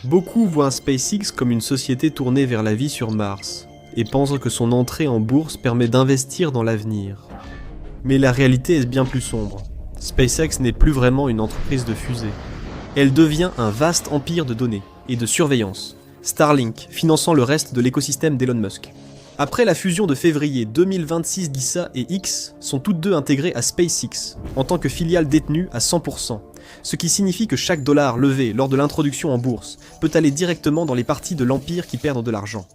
Beaucoup voient SpaceX comme une société tournée vers la vie sur Mars, et pensent que son entrée en bourse permet d'investir dans l'avenir. Mais la réalité est bien plus sombre. SpaceX n'est plus vraiment une entreprise de fusée. Elle devient un vaste empire de données et de surveillance, Starlink finançant le reste de l'écosystème d'Elon Musk. Après la fusion de février 2026 d'ISA et X sont toutes deux intégrées à SpaceX, en tant que filiale détenue à 100%, ce qui signifie que chaque dollar levé lors de l'introduction en bourse peut aller directement dans les parties de l'empire qui perdent de l'argent.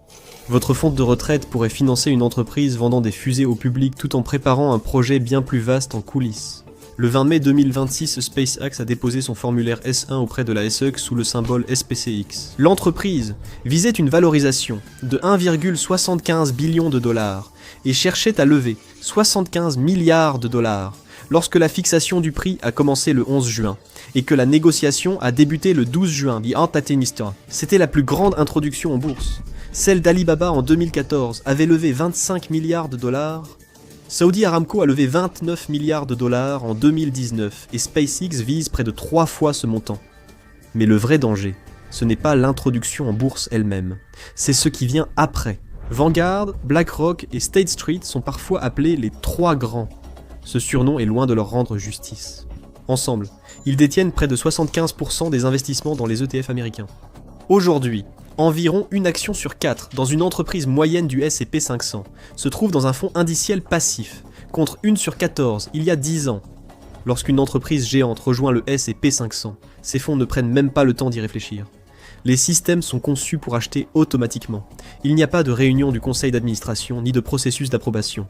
Votre fonds de retraite pourrait financer une entreprise vendant des fusées au public tout en préparant un projet bien plus vaste en coulisses. Le 20 mai 2026, SpaceX a déposé son formulaire S1 auprès de la SEC sous le symbole SPCX. L'entreprise visait une valorisation de 1,75 billion de dollars et cherchait à lever 75 milliards de dollars lorsque la fixation du prix a commencé le 11 juin et que la négociation a débuté le 12 juin, dit Antatenista. C'était la plus grande introduction en bourse. Celle d'Alibaba en 2014 avait levé 25 milliards de dollars. Saudi Aramco a levé 29 milliards de dollars en 2019 et SpaceX vise près de 3 fois ce montant. Mais le vrai danger, ce n'est pas l'introduction en bourse elle-même, c'est ce qui vient après. Vanguard, BlackRock et State Street sont parfois appelés les trois grands. Ce surnom est loin de leur rendre justice. Ensemble, ils détiennent près de 75% des investissements dans les ETF américains. Aujourd'hui, environ une action sur 4 dans une entreprise moyenne du S&P 500 se trouve dans un fonds indiciel passif, contre 1 sur 14 il y a 10 ans. Lorsqu'une entreprise géante rejoint le S&P 500, ces fonds ne prennent même pas le temps d'y réfléchir. Les systèmes sont conçus pour acheter automatiquement. Il n'y a pas de réunion du conseil d'administration ni de processus d'approbation.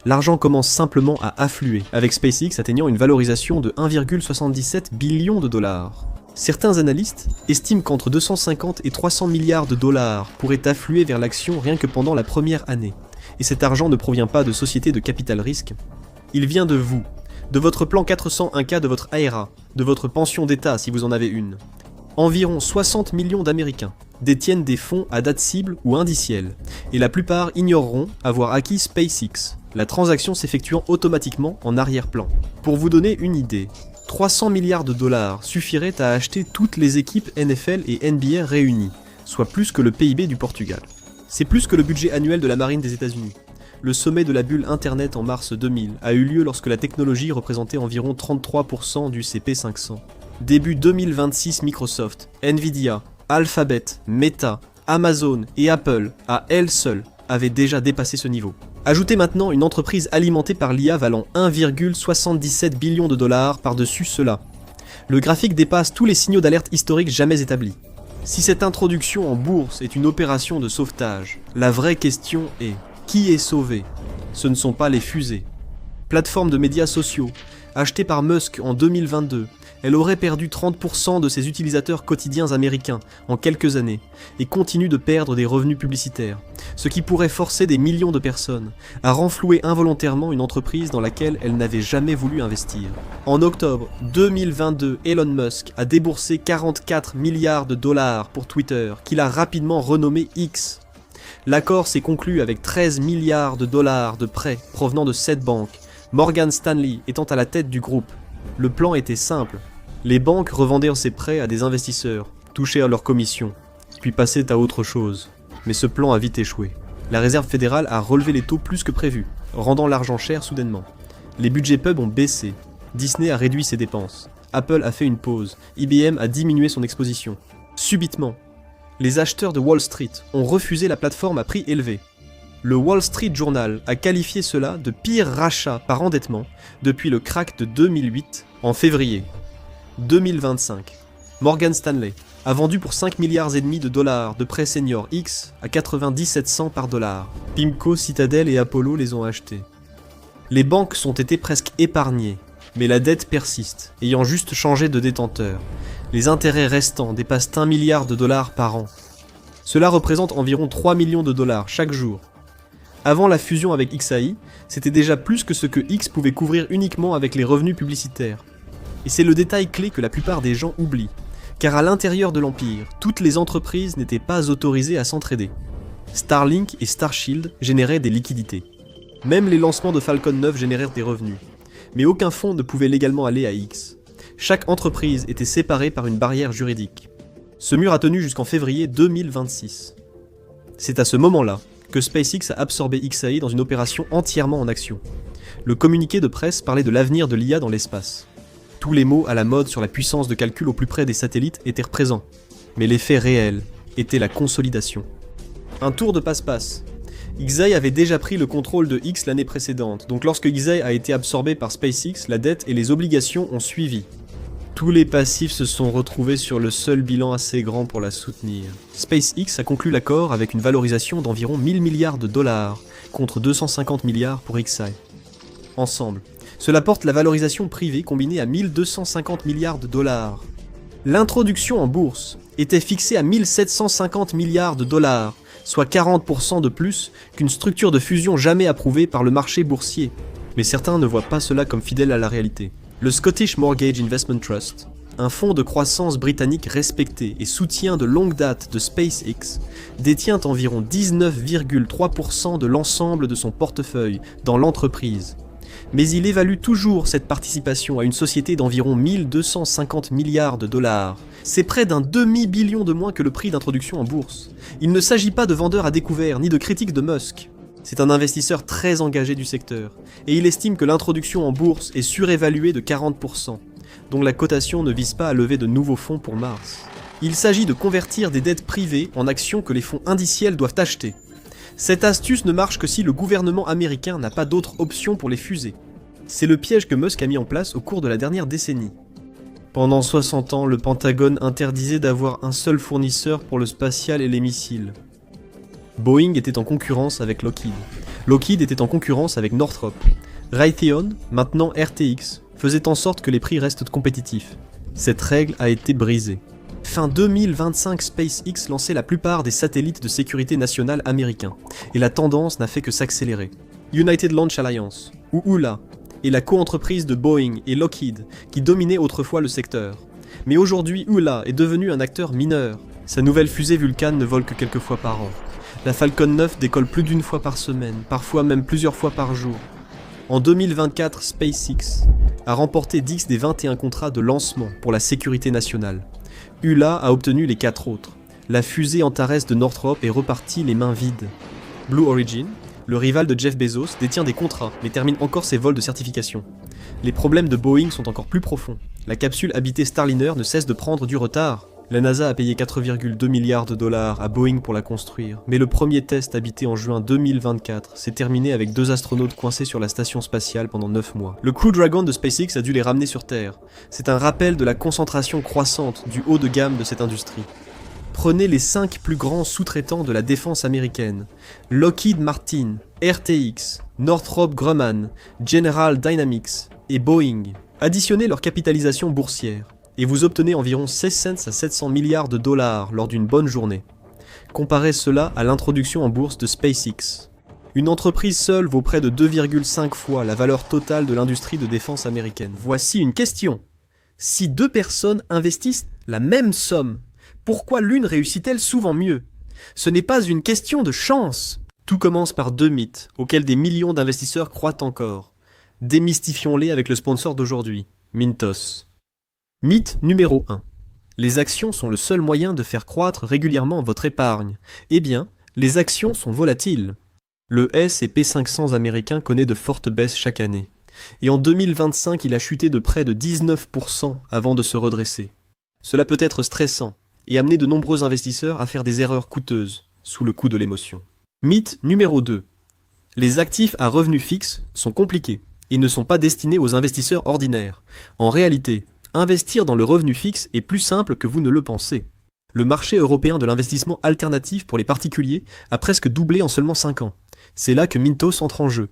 L'argent commence simplement à affluer, avec SpaceX atteignant une valorisation de 1,77 billion de dollars. Certains analystes estiment qu'entre 250 et 300 milliards de dollars pourraient affluer vers l'action rien que pendant la première année. Et cet argent ne provient pas de sociétés de capital risque. Il vient de vous, de votre plan 401K de votre ARA, de votre pension d'État si vous en avez une. Environ 60 millions d'Américains détiennent des fonds à date cible ou indiciels, et la plupart ignoreront avoir acquis SpaceX, la transaction s'effectuant automatiquement en arrière-plan. Pour vous donner une idée, 300 milliards de dollars suffiraient à acheter toutes les équipes NFL et NBA réunies, soit plus que le PIB du Portugal. C'est plus que le budget annuel de la marine des États-Unis. Le sommet de la bulle Internet en mars 2000 a eu lieu lorsque la technologie représentait environ 33% du CP500. Début 2026, Microsoft, Nvidia, Alphabet, Meta, Amazon et Apple, à elles seules, avaient déjà dépassé ce niveau. Ajoutez maintenant une entreprise alimentée par l'IA valant 1,77 billion de dollars par-dessus cela. Le graphique dépasse tous les signaux d'alerte historiques jamais établis. Si cette introduction en bourse est une opération de sauvetage, la vraie question est: qui est sauvé? Ce ne sont pas les fusées. Plateforme de médias sociaux, achetée par Musk en 2022, elle aurait perdu 30% de ses utilisateurs quotidiens américains en quelques années et continue de perdre des revenus publicitaires, ce qui pourrait forcer des millions de personnes à renflouer involontairement une entreprise dans laquelle elles n'avaient jamais voulu investir. En octobre 2022, Elon Musk a déboursé 44 milliards de dollars pour Twitter, qu'il a rapidement renommé X. L'accord s'est conclu avec 13 milliards de dollars de prêts provenant de 7 banques, Morgan Stanley étant à la tête du groupe. Le plan était simple. Les banques revendaient ces prêts à des investisseurs, touchaient à leurs commissions, puis passaient à autre chose. Mais ce plan a vite échoué. La Réserve fédérale a relevé les taux plus que prévu, rendant l'argent cher soudainement. Les budgets pubs ont baissé. Disney a réduit ses dépenses. Apple a fait une pause. IBM a diminué son exposition. Subitement, les acheteurs de Wall Street ont refusé la plateforme à prix élevé. Le Wall Street Journal a qualifié cela de pire rachat par endettement depuis le crack de 2008 en février 2025. Morgan Stanley a vendu pour 5 milliards et demi de dollars de prêts senior X à 97 cents par dollar. Pimco, Citadel et Apollo les ont achetés. Les banques ont été presque épargnées, mais la dette persiste, ayant juste changé de détenteur. Les intérêts restants dépassent 1 milliard de dollars par an. Cela représente environ 3 millions de dollars chaque jour. Avant la fusion avec XAI, c'était déjà plus que ce que X pouvait couvrir uniquement avec les revenus publicitaires. Et c'est le détail clé que la plupart des gens oublient, car à l'intérieur de l'Empire, toutes les entreprises n'étaient pas autorisées à s'entraider. Starlink et Starshield généraient des liquidités. Même les lancements de Falcon 9 générèrent des revenus. Mais aucun fonds ne pouvait légalement aller à X. Chaque entreprise était séparée par une barrière juridique. Ce mur a tenu jusqu'en février 2026. C'est à ce moment-là que SpaceX a absorbé XAI dans une opération entièrement en action. Le communiqué de presse parlait de l'avenir de l'IA dans l'espace. Tous les mots à la mode sur la puissance de calcul au plus près des satellites étaient présents, mais l'effet réel était la consolidation. Un tour de passe-passe. XAI avait déjà pris le contrôle de X l'année précédente, donc lorsque XAI a été absorbé par SpaceX, la dette et les obligations ont suivi. Tous les passifs se sont retrouvés sur le seul bilan assez grand pour la soutenir. SpaceX a conclu l'accord avec une valorisation d'environ 1000 milliards de dollars, contre 250 milliards pour XAI. Ensemble, cela porte la valorisation privée combinée à 1250 milliards de dollars. L'introduction en bourse était fixée à 1750 milliards de dollars, soit 40% de plus qu'une structure de fusion jamais approuvée par le marché boursier. Mais certains ne voient pas cela comme fidèle à la réalité. Le Scottish Mortgage Investment Trust, un fonds de croissance britannique respecté et soutien de longue date de SpaceX, détient environ 19,3% de l'ensemble de son portefeuille dans l'entreprise. Mais il évalue toujours cette participation à une société d'environ 1250 milliards de dollars. C'est près d'un demi-billion de moins que le prix d'introduction en bourse. Il ne s'agit pas de vendeur à découvert ni de critique de Musk. C'est un investisseur très engagé du secteur, et il estime que l'introduction en bourse est surévaluée de 40%, dont la cotation ne vise pas à lever de nouveaux fonds pour Mars. Il s'agit de convertir des dettes privées en actions que les fonds indiciels doivent acheter. Cette astuce ne marche que si le gouvernement américain n'a pas d'autre option pour les fuser. C'est le piège que Musk a mis en place au cours de la dernière décennie. Pendant 60 ans, le Pentagone interdisait d'avoir un seul fournisseur pour le spatial et les missiles. Boeing était en concurrence avec Lockheed. Lockheed était en concurrence avec Northrop. Raytheon, maintenant RTX, faisait en sorte que les prix restent compétitifs. Cette règle a été brisée. Fin 2025, SpaceX lançait la plupart des satellites de sécurité nationale américains, et la tendance n'a fait que s'accélérer. United Launch Alliance, ou ULA, est la co-entreprise de Boeing et Lockheed, qui dominait autrefois le secteur. Mais aujourd'hui, ULA est devenu un acteur mineur. Sa nouvelle fusée Vulcan ne vole que quelques fois par an. La Falcon 9 décolle plus d'une fois par semaine, parfois même plusieurs fois par jour. En 2024, SpaceX a remporté 10 des 21 contrats de lancement pour la sécurité nationale. ULA a obtenu les 4 autres. La fusée Antares de Northrop est repartie les mains vides. Blue Origin, le rival de Jeff Bezos, détient des contrats, mais termine encore ses vols de certification. Les problèmes de Boeing sont encore plus profonds. La capsule habitée Starliner ne cesse de prendre du retard. La NASA a payé 4,2 milliards de dollars à Boeing pour la construire, mais le premier test habité en juin 2024 s'est terminé avec 2 astronautes coincés sur la station spatiale pendant 9 mois. Le Crew Dragon de SpaceX a dû les ramener sur Terre. C'est un rappel de la concentration croissante du haut de gamme de cette industrie. Prenez les 5 plus grands sous-traitants de la défense américaine: Lockheed Martin, RTX, Northrop Grumman, General Dynamics et Boeing. Additionnez leur capitalisation boursière, et vous obtenez environ 16 cents à 700 milliards de dollars lors d'une bonne journée. Comparez cela à l'introduction en bourse de SpaceX. Une entreprise seule vaut près de 2,5 fois la valeur totale de l'industrie de défense américaine. Voici une question. Si 2 personnes investissent la même somme, pourquoi l'une réussit-elle souvent mieux? Ce n'est pas une question de chance. Tout commence par 2 mythes, auxquels des millions d'investisseurs croient encore. Démystifions-les avec le sponsor d'aujourd'hui, Mintos. Mythe numéro 1. Les actions sont le seul moyen de faire croître régulièrement votre épargne. Eh bien, les actions sont volatiles. Le S&P 500 américain connaît de fortes baisses chaque année. Et en 2025, il a chuté de près de 19% avant de se redresser. Cela peut être stressant et amener de nombreux investisseurs à faire des erreurs coûteuses, sous le coup de l'émotion. Mythe numéro 2. Les actifs à revenus fixes sont compliqués et ne sont pas destinés aux investisseurs ordinaires. En réalité, investir dans le revenu fixe est plus simple que vous ne le pensez. Le marché européen de l'investissement alternatif pour les particuliers a presque doublé en seulement 5 ans. C'est là que Mintos entre en jeu.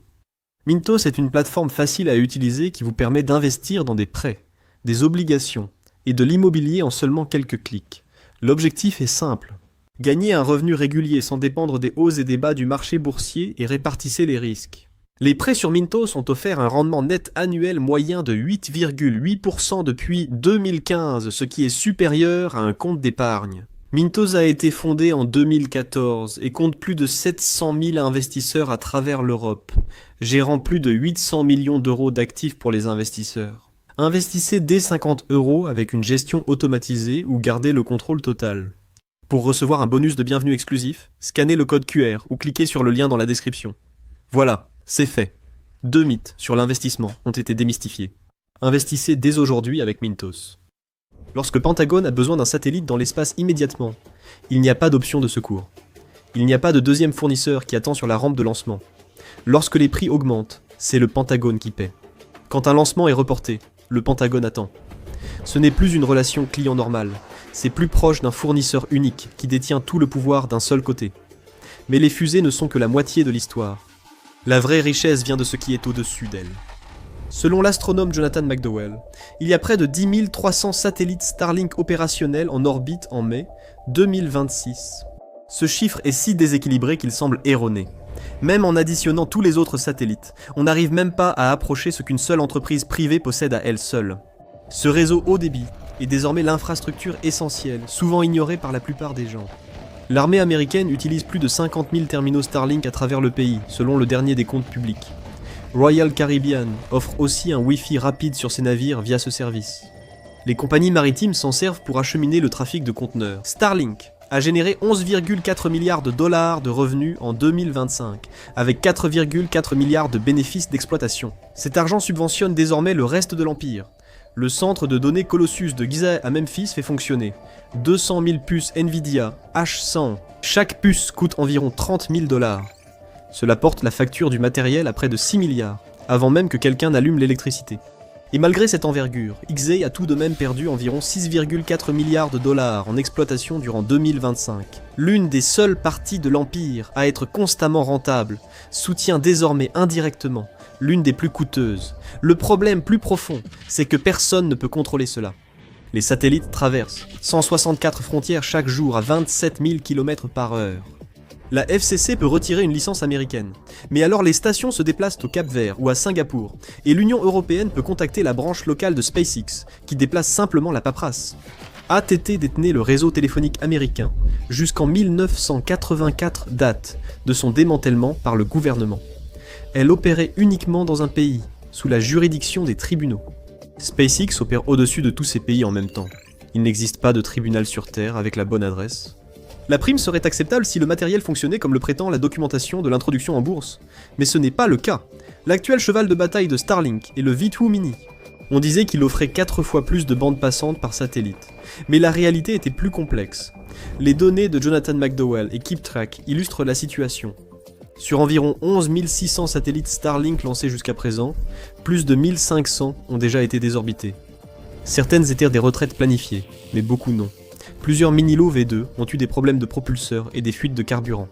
Mintos est une plateforme facile à utiliser qui vous permet d'investir dans des prêts, des obligations et de l'immobilier en seulement quelques clics. L'objectif est simple. Gagnez un revenu régulier sans dépendre des hauts et des bas du marché boursier et répartissez les risques. Les prêts sur Mintos ont offert un rendement net annuel moyen de 8,8% depuis 2015, ce qui est supérieur à un compte d'épargne. Mintos a été fondé en 2014 et compte plus de 700 000 investisseurs à travers l'Europe, gérant plus de 800 millions d'euros d'actifs pour les investisseurs. Investissez dès 50 € avec une gestion automatisée ou gardez le contrôle total. Pour recevoir un bonus de bienvenue exclusif, scannez le code QR ou cliquez sur le lien dans la description. Voilà, c'est fait. 2 mythes sur l'investissement ont été démystifiés. Investissez dès aujourd'hui avec Mintos. Lorsque Pentagone a besoin d'un satellite dans l'espace immédiatement, il n'y a pas d'option de secours. Il n'y a pas de deuxième fournisseur qui attend sur la rampe de lancement. Lorsque les prix augmentent, c'est le Pentagone qui paie. Quand un lancement est reporté, le Pentagone attend. Ce n'est plus une relation client normale, c'est plus proche d'un fournisseur unique qui détient tout le pouvoir d'un seul côté. Mais les fusées ne sont que la moitié de l'histoire. La vraie richesse vient de ce qui est au-dessus d'elle. Selon l'astronome Jonathan McDowell, il y a près de 10 300 satellites Starlink opérationnels en orbite en mai 2026. Ce chiffre est si déséquilibré qu'il semble erroné. Même en additionnant tous les autres satellites, on n'arrive même pas à approcher ce qu'une seule entreprise privée possède à elle seule. Ce réseau haut débit est désormais l'infrastructure essentielle, souvent ignorée par la plupart des gens. L'armée américaine utilise plus de 50 000 terminaux Starlink à travers le pays, selon le dernier des comptes publics. Royal Caribbean offre aussi un Wi-Fi rapide sur ses navires via ce service. Les compagnies maritimes s'en servent pour acheminer le trafic de conteneurs. Starlink a généré 11,4 milliards de dollars de revenus en 2025, avec 4,4 milliards de bénéfices d'exploitation. Cet argent subventionne désormais le reste de l'Empire. Le centre de données Colossus de Giza à Memphis fait fonctionner 200 000 puces Nvidia H100. Chaque puce coûte environ 30 000 $. Cela porte la facture du matériel à près de 6 milliards, avant même que quelqu'un n'allume l'électricité. Et malgré cette envergure, XE a tout de même perdu environ 6,4 milliards de dollars en exploitation durant 2025. L'une des seules parties de l'Empire à être constamment rentable soutient désormais indirectement l'une des plus coûteuses. Le problème plus profond, c'est que personne ne peut contrôler cela. Les satellites traversent 164 frontières chaque jour à 27 000 km/h. La FCC peut retirer une licence américaine, mais alors les stations se déplacent au Cap-Vert ou à Singapour, et l'Union européenne peut contacter la branche locale de SpaceX, qui déplace simplement la paperasse. AT&T détenait le réseau téléphonique américain jusqu'en 1984, date de son démantèlement par le gouvernement. Elle opérait uniquement dans un pays, sous la juridiction des tribunaux. SpaceX opère au-dessus de tous ces pays en même temps. Il n'existe pas de tribunal sur Terre avec la bonne adresse. La prime serait acceptable si le matériel fonctionnait comme le prétend la documentation de l'introduction en bourse. Mais ce n'est pas le cas. L'actuel cheval de bataille de Starlink est le V2 Mini. On disait qu'il offrait 4 fois plus de bandes passantes par satellite. Mais la réalité était plus complexe. Les données de Jonathan McDowell et KeepTrack illustrent la situation. Sur environ 11 600 satellites Starlink lancés jusqu'à présent, plus de 1500 ont déjà été désorbités. Certaines étaient des retraites planifiées, mais beaucoup non. Plusieurs mini-lots V2 ont eu des problèmes de propulseurs et des fuites de carburant.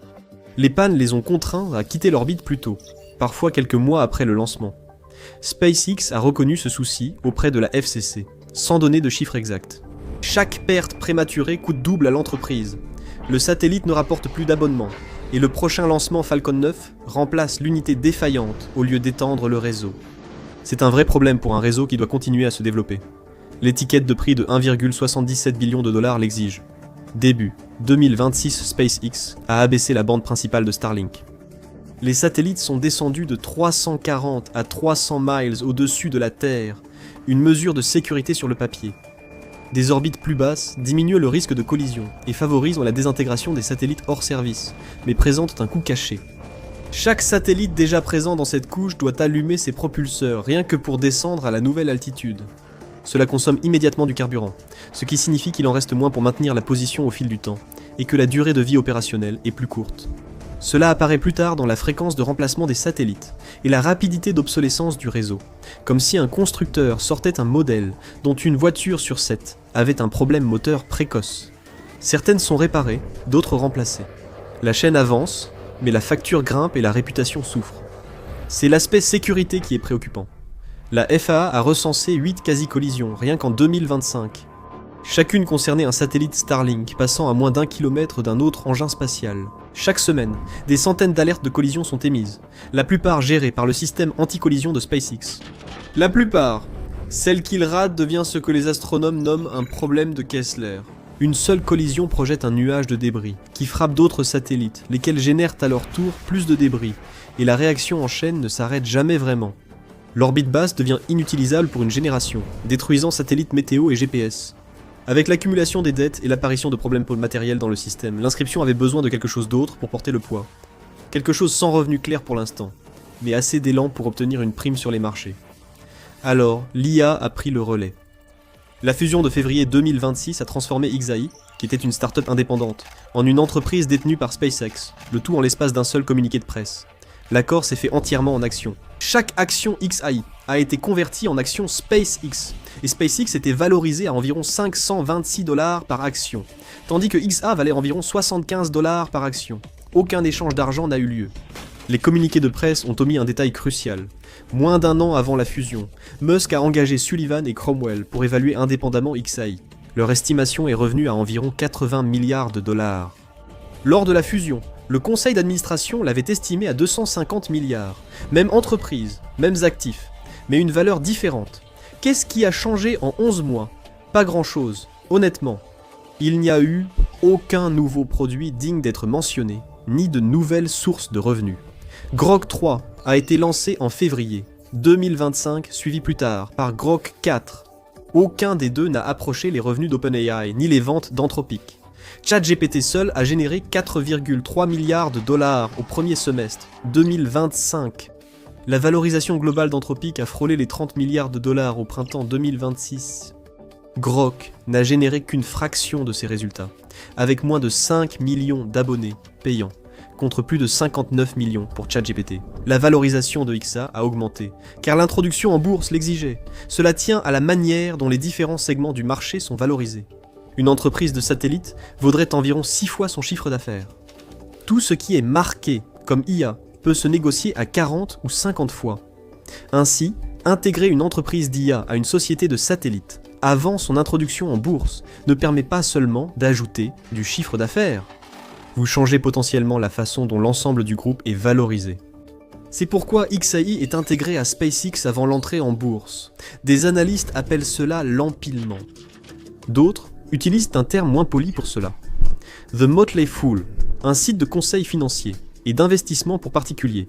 Les pannes les ont contraints à quitter l'orbite plus tôt, parfois quelques mois après le lancement. SpaceX a reconnu ce souci auprès de la FCC, sans donner de chiffres exacts. Chaque perte prématurée coûte double à l'entreprise. Le satellite ne rapporte plus d'abonnements, et le prochain lancement Falcon 9 remplace l'unité défaillante au lieu d'étendre le réseau. C'est un vrai problème pour un réseau qui doit continuer à se développer. L'étiquette de prix de 1,77 billion de dollars l'exige. Début 2026, SpaceX a abaissé la bande principale de Starlink. Les satellites sont descendus de 340 à 300 miles au-dessus de la Terre, une mesure de sécurité sur le papier. Des orbites plus basses diminuent le risque de collision et favorisent la désintégration des satellites hors service, mais présentent un coût caché. Chaque satellite déjà présent dans cette couche doit allumer ses propulseurs rien que pour descendre à la nouvelle altitude. Cela consomme immédiatement du carburant, ce qui signifie qu'il en reste moins pour maintenir la position au fil du temps, et que la durée de vie opérationnelle est plus courte. Cela apparaît plus tard dans la fréquence de remplacement des satellites et la rapidité d'obsolescence du réseau, comme si un constructeur sortait un modèle dont une voiture sur 7 avait un problème moteur précoce. Certaines sont réparées, d'autres remplacées. La chaîne avance, mais la facture grimpe et la réputation souffre. C'est l'aspect sécurité qui est préoccupant. La FAA a recensé 8 quasi-collisions, rien qu'en 2025. Chacune concernait un satellite Starlink passant à moins d'1 kilomètre d'un autre engin spatial. Chaque semaine, des centaines d'alertes de collision sont émises, la plupart gérées par le système anti-collision de SpaceX. La plupart. Celle qu'ils ratent devient ce que les astronomes nomment un problème de Kessler. Une seule collision projette un nuage de débris, qui frappe d'autres satellites, lesquels génèrent à leur tour plus de débris, et la réaction en chaîne ne s'arrête jamais vraiment. L'orbite basse devient inutilisable pour une génération, détruisant satellites météo et GPS. Avec l'accumulation des dettes et l'apparition de problèmes matériels dans le système, l'inscription avait besoin de quelque chose d'autre pour porter le poids. Quelque chose sans revenu clair pour l'instant, mais assez d'élan pour obtenir une prime sur les marchés. Alors, l'IA a pris le relais. La fusion de février 2026 a transformé XAI, qui était une start-up indépendante, en une entreprise détenue par SpaceX, le tout en l'espace d'un seul communiqué de presse. L'accord s'est fait entièrement en action. Chaque action XAI a été convertie en action SpaceX, et SpaceX était valorisé à environ 526 $ par action, tandis que XA valait environ 75 $ par action. Aucun échange d'argent n'a eu lieu. Les communiqués de presse ont omis un détail crucial. Moins d'1 an avant la fusion, Musk a engagé Sullivan et Cromwell pour évaluer indépendamment XAI. Leur estimation est revenue à environ 80 milliards de $. Lors de la fusion, le conseil d'administration l'avait estimé à 250 milliards. Même entreprise, mêmes actifs, mais une valeur différente. Qu'est-ce qui a changé en 11 mois? Pas grand-chose, honnêtement. Il n'y a eu aucun nouveau produit digne d'être mentionné, ni de nouvelles sources de revenus. Grok 3 a été lancé en février 2025, suivi plus tard par Grok 4. Aucun des deux n'a approché les revenus d'OpenAI, ni les ventes d'Anthropic. ChatGPT seul a généré 4,3 milliards de $ au premier semestre 2025. La valorisation globale d'Anthropic a frôlé les 30 milliards de $ au printemps 2026. Grok n'a généré qu'une fraction de ces résultats, avec moins de 5 millions d'abonnés payants, contre plus de 59 millions pour ChatGPT. La valorisation de XA a augmenté, car l'introduction en bourse l'exigeait. Cela tient à la manière dont les différents segments du marché sont valorisés. Une entreprise de satellite vaudrait environ 6 fois son chiffre d'affaires. Tout ce qui est marqué comme IA peut se négocier à 40 ou 50 fois. Ainsi, intégrer une entreprise d'IA à une société de satellite avant son introduction en bourse ne permet pas seulement d'ajouter du chiffre d'affaires. Vous changez potentiellement la façon dont l'ensemble du groupe est valorisé. C'est pourquoi XAI est intégré à SpaceX avant l'entrée en bourse. Des analystes appellent cela l'empilement. D'autres utilisent un terme moins poli pour cela. The Motley Fool, un site de conseil financier et d'investissement pour particuliers,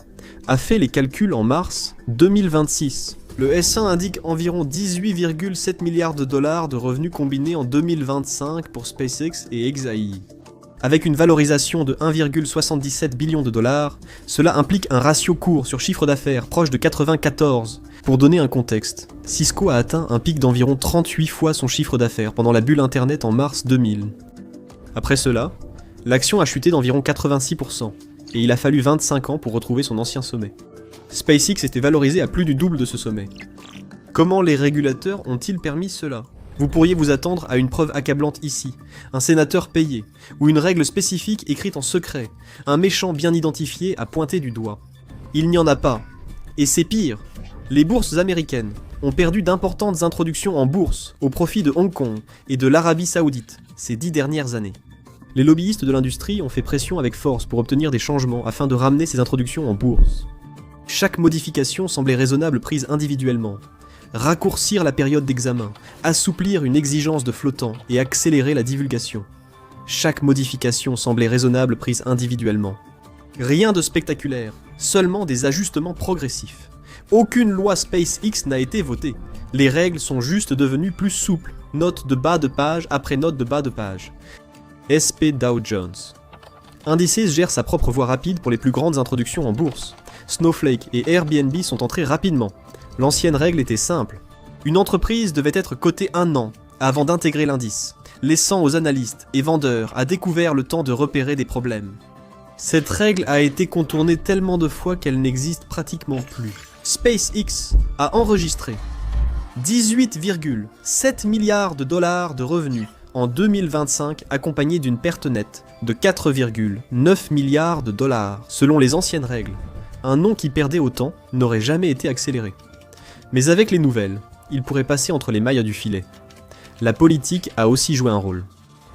a fait les calculs en mars 2026. Le S1 indique environ 18,7 milliards de $ de revenus combinés en 2025 pour SpaceX et XAI. Avec une valorisation de 1,77 billion de $, cela implique un ratio cours sur chiffre d'affaires proche de 94. Pour donner un contexte, Cisco a atteint un pic d'environ 38 fois son chiffre d'affaires pendant la bulle internet en mars 2000. Après cela, l'action a chuté d'environ 86%, et il a fallu 25 ans pour retrouver son ancien sommet. SpaceX était valorisé à plus du double de ce sommet. Comment les régulateurs ont-ils permis cela ? Vous pourriez vous attendre à une preuve accablante ici, un sénateur payé, ou une règle spécifique écrite en secret, un méchant bien identifié à pointer du doigt. Il n'y en a pas. Et c'est pire, les bourses américaines ont perdu d'importantes introductions en bourse au profit de Hong Kong et de l'Arabie Saoudite ces 10 dernières années. Les lobbyistes de l'industrie ont fait pression avec force pour obtenir des changements afin de ramener ces introductions en bourse. Chaque modification semblait raisonnable prise individuellement. Raccourcir la période d'examen, assouplir une exigence de flottant et accélérer la divulgation. Chaque modification semblait raisonnable prise individuellement. Rien de spectaculaire, seulement des ajustements progressifs. Aucune loi SpaceX n'a été votée. Les règles sont juste devenues plus souples, note de bas de page après note de bas de page. SP Dow Jones. Indices gère sa propre voie rapide pour les plus grandes introductions en bourse. Snowflake et Airbnb sont entrés rapidement. L'ancienne règle était simple. Une entreprise devait être cotée 1 an avant d'intégrer l'indice, laissant aux analystes et vendeurs à découvert le temps de repérer des problèmes. Cette règle a été contournée tellement de fois qu'elle n'existe pratiquement plus. SpaceX a enregistré 18,7 milliards de $ de revenus en 2025, accompagné d'une perte nette de 4,9 milliards de $, selon les anciennes règles. Un nom qui perdait autant n'aurait jamais été accéléré. Mais avec les nouvelles, il pourrait passer entre les mailles du filet. La politique a aussi joué un rôle.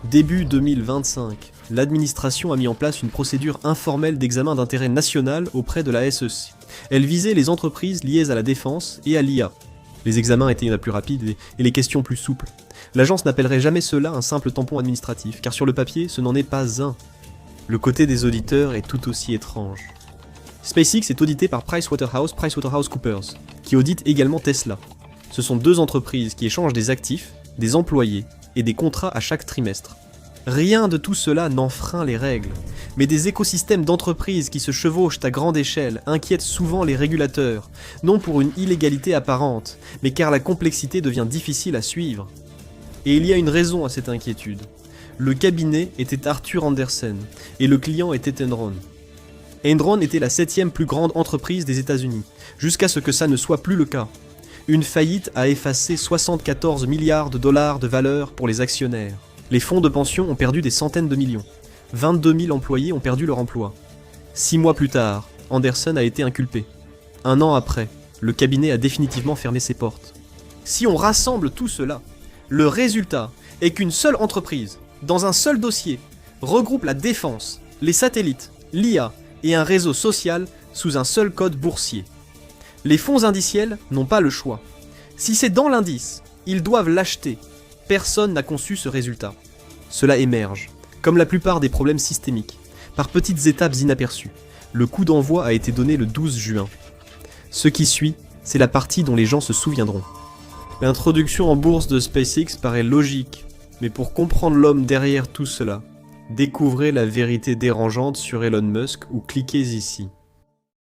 Début 2025, l'administration a mis en place une procédure informelle d'examen d'intérêt national auprès de la SEC. Elle visait les entreprises liées à la défense et à l'IA. Les examens étaient plus rapides et les questions plus souples. L'agence n'appellerait jamais cela un simple tampon administratif, car sur le papier, ce n'en est pas un. Le côté des auditeurs est tout aussi étrange. SpaceX est audité par PricewaterhouseCoopers, qui audite également Tesla. Ce sont deux entreprises qui échangent des actifs, des employés et des contrats à chaque trimestre. Rien de tout cela n'enfreint les règles, mais des écosystèmes d'entreprises qui se chevauchent à grande échelle inquiètent souvent les régulateurs, non pour une illégalité apparente, mais car la complexité devient difficile à suivre. Et il y a une raison à cette inquiétude. Le cabinet était Arthur Andersen, et le client était Enron. Enron était la 7e plus grande entreprise des États-Unis, jusqu'à ce que ça ne soit plus le cas. Une faillite a effacé 74 milliards de dollars de valeur pour les actionnaires. Les fonds de pension ont perdu des centaines de millions. 22 000 employés ont perdu leur emploi. 6 mois plus tard, Andersen a été inculpé. 1 an après, le cabinet a définitivement fermé ses portes. Si on rassemble tout cela, le résultat est qu'une seule entreprise, dans un seul dossier, regroupe la défense, les satellites, l'IA et un réseau social sous un seul code boursier. Les fonds indiciels n'ont pas le choix. Si c'est dans l'indice, ils doivent l'acheter. Personne n'a conçu ce résultat. Cela émerge, comme la plupart des problèmes systémiques, par petites étapes inaperçues. Le coup d'envoi a été donné le 12 juin. Ce qui suit, c'est la partie dont les gens se souviendront. L'introduction en bourse de SpaceX paraît logique, mais pour comprendre l'homme derrière tout cela, découvrez la vérité dérangeante sur Elon Musk ou cliquez ici.